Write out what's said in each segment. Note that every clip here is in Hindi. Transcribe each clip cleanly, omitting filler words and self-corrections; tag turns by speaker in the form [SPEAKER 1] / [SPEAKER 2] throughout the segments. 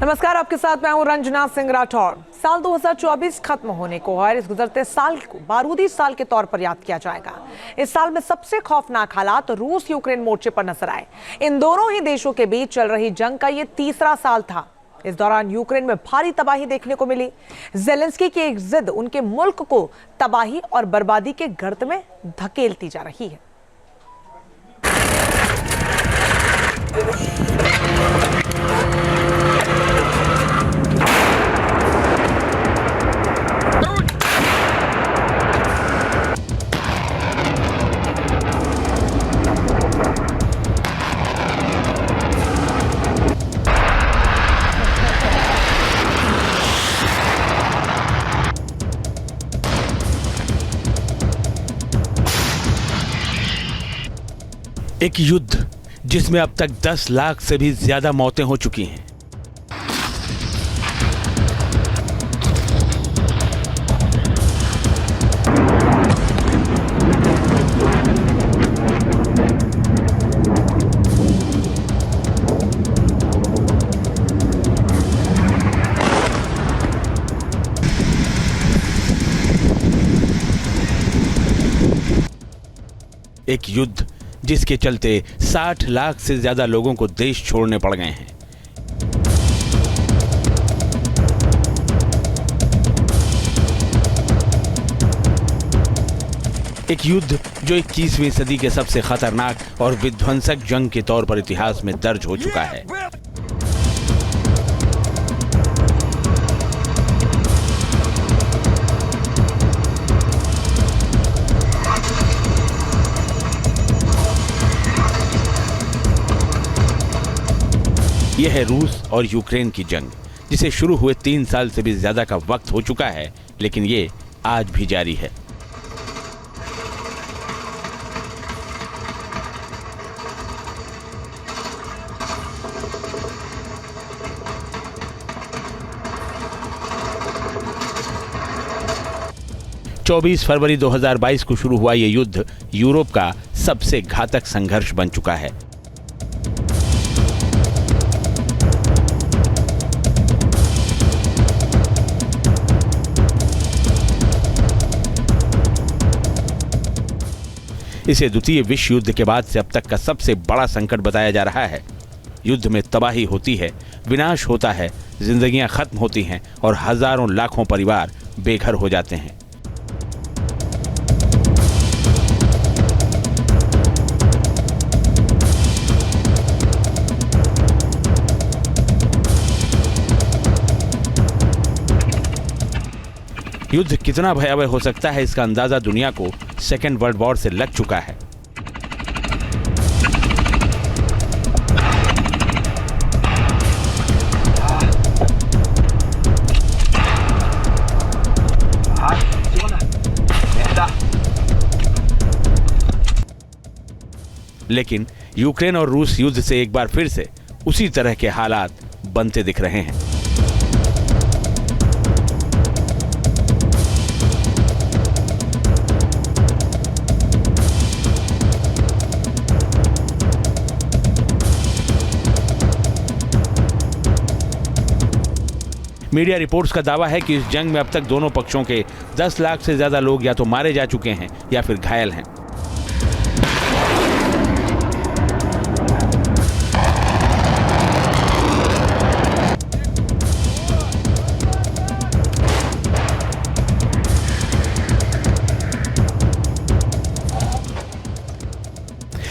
[SPEAKER 1] नमस्कार, आपके साथ मैं हूं रंजना सिंह राठौर। साल 2024 खत्म होने को है। इस गुजरते साल को बारूदी साल के तौर पर याद किया जाएगा। इस साल में सबसे खौफनाक हालात रूस यूक्रेन मोर्चे पर नजर आए। इन दोनों ही देशों के बीच चल रही जंग का ये तीसरा साल था। इस दौरान यूक्रेन में भारी तबाही देखने को मिली। जेलेंस्की की एक जिद उनके मुल्क को तबाही और बर्बादी के गर्त में धकेलती जा रही है।
[SPEAKER 2] एक युद्ध जिसमें अब तक 10 लाख से भी ज्यादा मौतें हो चुकी हैं। एक युद्ध जिसके चलते 60 लाख से ज्यादा लोगों को देश छोड़ने पड़ गए हैं। एक युद्ध जो 21वीं सदी के सबसे खतरनाक और विध्वंसक जंग के तौर पर इतिहास में दर्ज हो चुका है। यह है रूस और यूक्रेन की जंग, जिसे शुरू हुए 3 साल से भी ज्यादा का वक्त हो चुका है, लेकिन ये आज भी जारी है। चौबीस फरवरी 2022 को शुरू हुआ यह युद्ध यूरोप का सबसे घातक संघर्ष बन चुका है। इसे द्वितीय विश्व युद्ध के बाद से अब तक का सबसे बड़ा संकट बताया जा रहा है। युद्ध में तबाही होती है, विनाश होता है, जिंदगियां खत्म होती हैं और हजारों लाखों परिवार बेघर हो जाते हैं। युद्ध कितना भयावह हो सकता है, इसका अंदाजा दुनिया को सेकेंड वर्ल्ड वॉर से लग चुका है। लेकिन यूक्रेन और रूस युद्ध से एक बार फिर से उसी तरह के हालात बनते दिख रहे हैं। मीडिया रिपोर्ट्स का दावा है कि इस जंग में अब तक दोनों पक्षों के 10 लाख से ज्यादा लोग या तो मारे जा चुके हैं या फिर घायल हैं।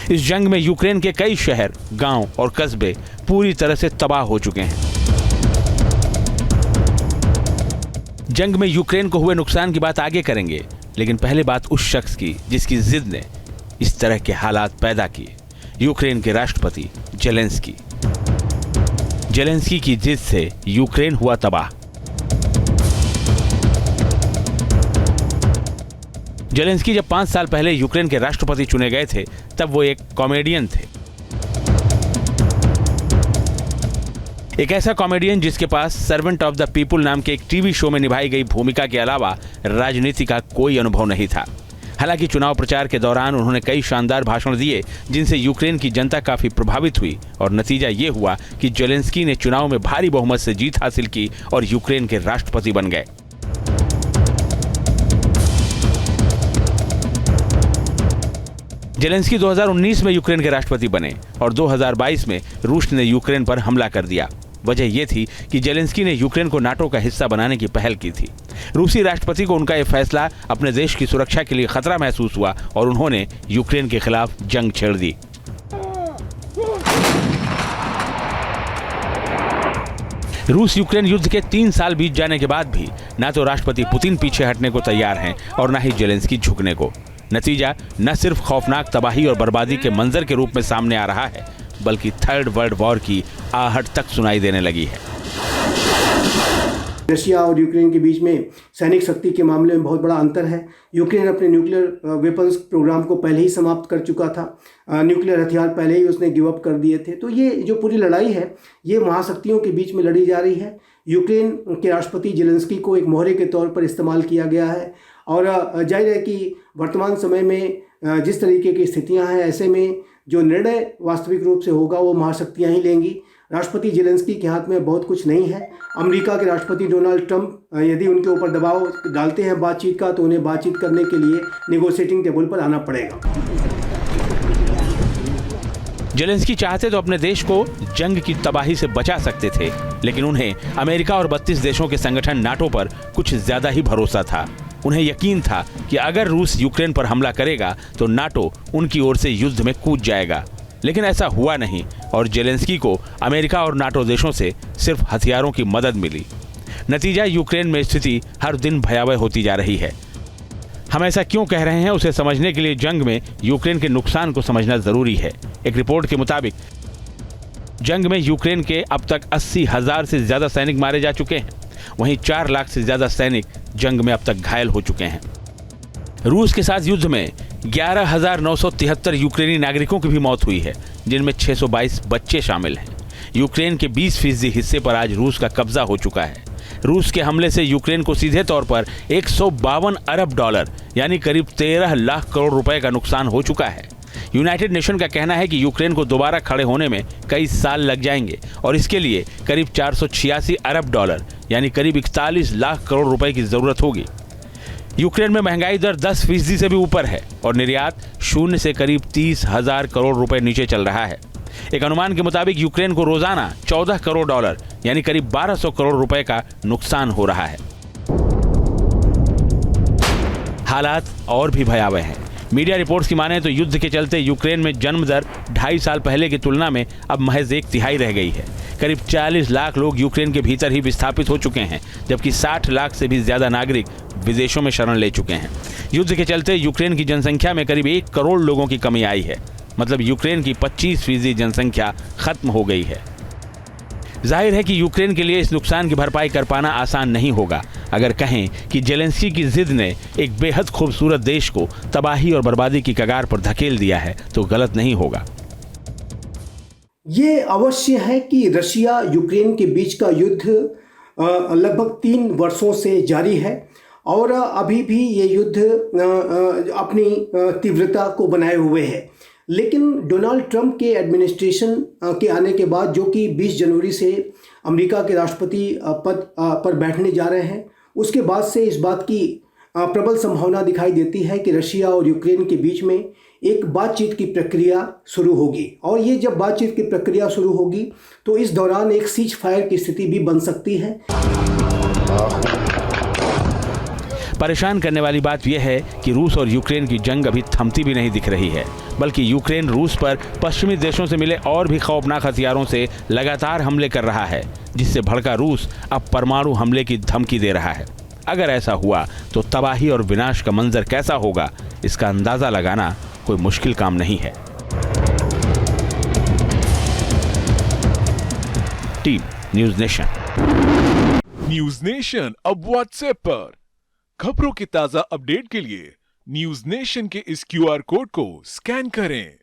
[SPEAKER 2] इस जंग में यूक्रेन के कई शहर, गांव और कस्बे पूरी तरह से तबाह हो चुके हैं। जंग में यूक्रेन को हुए नुकसान की बात आगे करेंगे, लेकिन पहले बात उस शख्स की जिसकी जिद ने इस तरह के हालात पैदा किए। यूक्रेन के राष्ट्रपति जेलेंस्की। जेलेंस्की की जिद से यूक्रेन हुआ तबाह। जेलेंस्की जब 5 साल पहले यूक्रेन के राष्ट्रपति चुने गए थे, तब वो एक कॉमेडियन थे। एक ऐसा कॉमेडियन जिसके पास सर्वेंट ऑफ द पीपुल नाम के एक टीवी शो में निभाई गई भूमिका के अलावा राजनीति का कोई अनुभव नहीं था। हालांकि चुनाव प्रचार के दौरान उन्होंने कई शानदार भाषण दिए जिनसे यूक्रेन की जनता काफी प्रभावित हुई और नतीजा ये हुआ कि जेलेंस्की ने चुनाव में भारी बहुमत से जीत हासिल की और यूक्रेन के राष्ट्रपति बन गए। जेलेंस्की 2019 में यूक्रेन के राष्ट्रपति बने और 2022 में रूस ने यूक्रेन पर हमला कर दिया। वजह यह थी कि जेलेंस्की ने यूक्रेन को नाटो का हिस्सा बनाने की पहल की थी। रूसी राष्ट्रपति को उनका यह फैसला अपने देश की सुरक्षा के लिए खतरा महसूस हुआ और उन्होंने यूक्रेन के खिलाफ जंग छेड़ दी। रूस यूक्रेन युद्ध के 3 साल बीत जाने के बाद भी ना तो राष्ट्रपति पुतिन पीछे हटने को तैयार हैं और ना ही जेलेंस्की झुकने को। नतीजा न सिर्फ खौफनाक तबाही और बर्बादी के मंजर के रूप में सामने आ रहा है, बल्कि थर्ड वर्ल्ड वॉर की आहट तक सुनाई देने लगी है।
[SPEAKER 3] रशिया और यूक्रेन के बीच में सैनिक शक्ति के मामले में बहुत बड़ा अंतर है। यूक्रेन अपने न्यूक्लियर वेपन्स प्रोग्राम को पहले ही समाप्त कर चुका था। न्यूक्लियर हथियार पहले ही उसने गिव अप कर दिए थे। तो ये जो पूरी लड़ाई है ये महाशक्तियों के बीच में लड़ी जा रही है। यूक्रेन के राष्ट्रपति जेलेंस्की को एक मोहरे के तौर पर इस्तेमाल किया गया है और जाहिर है कि वर्तमान समय में जिस तरीके की स्थितियां हैं, ऐसे में जो निर्णय वास्तविक रूप से होगा वो महाशक्तियां ही लेंगी। राष्ट्रपति जेलेंस्की के हाथ में बहुत कुछ नहीं है। अमेरिका के राष्ट्रपति डोनाल्ड ट्रंप यदि उनके ऊपर दबाव डालते हैं बातचीत का, तो उन्हें बातचीत करने के लिए नेगोशिएटिंग टेबल पर आना पड़ेगा।
[SPEAKER 2] जेलेंस्की चाहते तो अपने देश को जंग की तबाही से बचा सकते थे, लेकिन उन्हें अमेरिका और 32 देशों के संगठन नाटो पर कुछ ज्यादा ही भरोसा था। उन्हें यकीन था कि अगर रूस यूक्रेन पर हमला करेगा तो नाटो उनकी ओर से युद्ध में कूद जाएगा, लेकिन ऐसा हुआ नहीं और जेलेंस्की को अमेरिका और नाटो देशों से सिर्फ हथियारों की मदद मिली। नतीजा यूक्रेन में स्थिति हर दिन भयावह होती जा रही है। हम ऐसा क्यों कह रहे हैं, उसे समझने के लिए जंग में यूक्रेन के नुकसान को समझना जरूरी है। एक रिपोर्ट के मुताबिक जंग में यूक्रेन के अब तक 80,000 से ज्यादा सैनिक मारे जा चुके हैं। वहीं 4 लाख से ज्यादा सैनिक जंग में अब तक घायल हो चुके हैं। रूस के साथ युद्ध में 11,973 यूक्रेनी नागरिकों की भी मौत हुई है, जिनमें 622 बच्चे शामिल हैं। यूक्रेन के 20% हिस्से पर आज रूस का कब्जा हो चुका है। रूस के हमले से यूक्रेन को सीधे तौर पर 152 अरब डॉलर यानी करीब 13 लाख करोड़ रुपए का नुकसान हो चुका है। यूनाइटेड नेशन का कहना है कि यूक्रेन को दोबारा खड़े होने में कई साल लग जाएंगे और इसके लिए करीब 486 अरब डॉलर यानी करीब 41 लाख करोड़ रुपए की जरूरत होगी। यूक्रेन में महंगाई दर 10% से भी ऊपर है और निर्यात 0 से करीब 30,000 करोड़ रुपए नीचे चल रहा है। एक अनुमान के मुताबिक यूक्रेन को रोजाना 14 करोड़ डॉलर यानी करीब 1200 करोड़ रुपए का नुकसान हो रहा है। हालात और भी भयावह हैं। मीडिया रिपोर्ट्स की माने तो युद्ध के चलते यूक्रेन में जन्म दर 2.5 साल पहले की तुलना में अब महज 1/3 रह गई है। करीब 40 लाख लोग यूक्रेन के भीतर ही विस्थापित हो चुके हैं, जबकि 60 लाख से भी ज्यादा नागरिक विदेशों में शरण ले चुके हैं। युद्ध के चलते यूक्रेन की जनसंख्या में करीब 1 करोड़ लोगों की कमी आई है, मतलब यूक्रेन की 25% जनसंख्या खत्म हो गई है। जाहिर है कि यूक्रेन के लिए इस नुकसान की भरपाई कर पाना आसान नहीं होगा। अगर कहें कि जेलेंस्की की जिद ने एक बेहद खूबसूरत देश को तबाही और बर्बादी की कगार पर धकेल दिया है तो गलत नहीं होगा।
[SPEAKER 3] ये अवश्य है कि रशिया यूक्रेन के बीच का युद्ध लगभग 3 वर्षों से जारी है और अभी भी ये युद्ध अपनी तीव्रता को बनाए हुए है। लेकिन डोनाल्ड ट्रंप के एडमिनिस्ट्रेशन के आने के बाद, जो कि 20 जनवरी से अमेरिका के राष्ट्रपति पद पर बैठने जा रहे हैं, उसके बाद से इस बात की प्रबल संभावना दिखाई देती है कि रशिया और यूक्रेन के बीच में एक बातचीत की प्रक्रिया शुरू होगी। और ये जब बातचीत की प्रक्रिया शुरू होगी तो इस दौरान एक सीज फायर की स्थिति भी बन सकती है।
[SPEAKER 2] परेशान करने वाली बात यह है कि रूस और यूक्रेन की जंग अभी थमती भी नहीं दिख रही है, बल्कि यूक्रेन रूस पर पश्चिमी देशों से मिले और भी खौफनाक हथियारों से लगातार हमले कर रहा है, जिससे भड़का रूस अब परमाणु हमले की धमकी दे रहा है। अगर ऐसा हुआ तो तबाही और विनाश का मंजर कैसा होगा, इसका अंदाजा लगाना कोई मुश्किल काम नहीं है। Team news nation.
[SPEAKER 4] News nation अब व्हाट्सएप पर खबरों की ताजा अपडेट के लिए न्यूज़ नेशन के इस QR कोड को स्कैन करें।